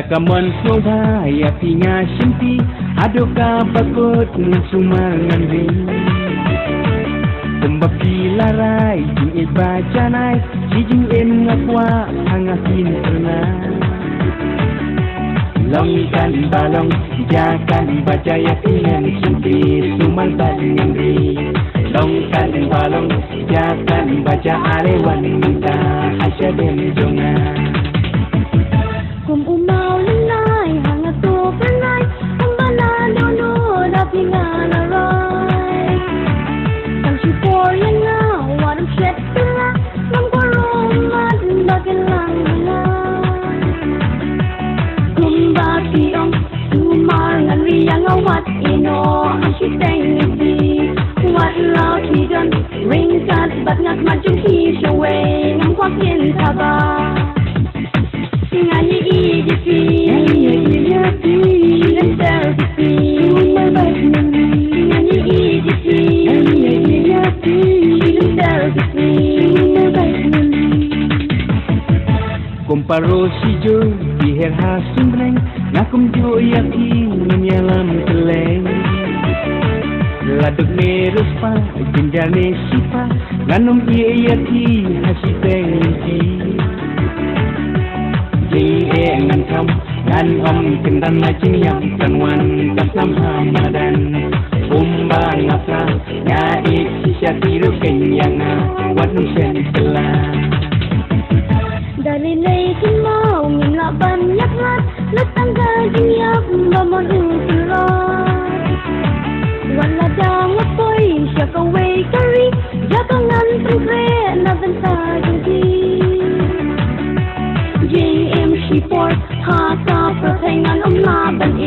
Kamon soba ya pinga simpi adoka bakut sumal ngandri Kumbapi larai jing iba janai jing em ngapwa hangasin terna Long kan balong jakan baca ya pinga simpi sumal bad ngandri Long kan balong jakan baca alewan minta hasyadem jonga Kum umau lenai hangat tu pernai Ambala dono dapi ngalarai Sang syukur yang ngau wadam syed pula Nam korumat bagian langai Kum baki ong sumar ngari yang ngawat ino Asyik tengi Wat lau tigan ring kat bat ngak macam kishawe Ngam kwakin tabah Nganyi idipi, nganyi therapy, nganyi idipi, therapy. Komparo sijo diher hasumreng ngakum jo yaki menyalam keleng Laduk nerus pa jenjar nesipa nganum iye yaki hasiteng inti ngan kam ngan om kendan macin yang kanwan kasam hamadan umba ngapra ngaik sisya tiru kenyanga wadum sen telah Dari leikin mau ngimla banyak rat letangga jinyak bamon usurat wala dang apoy siya kaway kari jakangan pangkre na banta jengki Port ha ka pertengan laban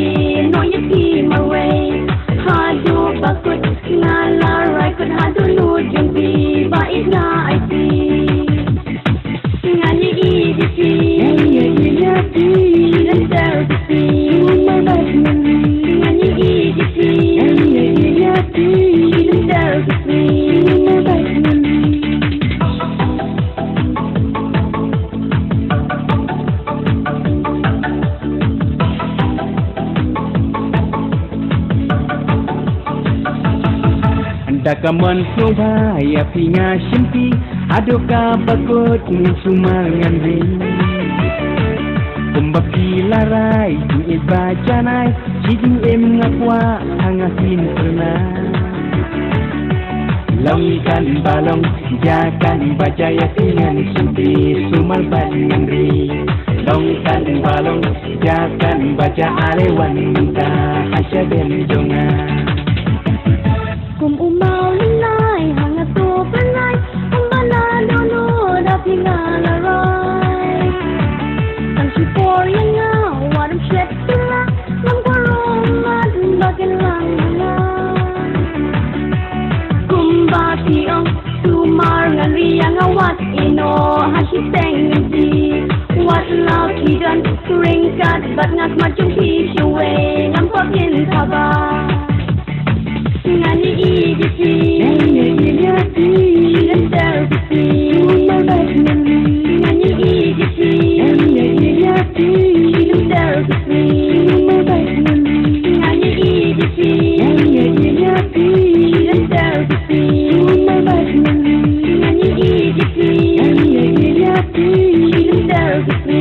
no yaki marway ha do bakut ngala rakut ha do no jumbi ba ina I see ngani idisi ngani therapy ngani idisi ngani therapy Kamon soba ya pinga simpi adoka bakut sumal ngandri Kumbapi larai jing iba janai jing em ngapwa hangasin terna Long kan balong jakan baca ya pinga simpi sumal bad ngandri Long kan balong jakan baca alewan minta hasyadem jonga Kum umau lenai hangat tu pernai Ambala dono dapi ngalarai Sang syukur yang ngau wadam syed pula Nam korumat bagian langai Kum baki ong sumar ngari yang ngawat ino Hasyik tengi Wat lau tigan ring kat bat ngak macam kishawe Ngam kwakin tabah Ngani idipi, therapy, ngani idipi, therapy, ngani idipi, therapy, ngani idipi, therapy.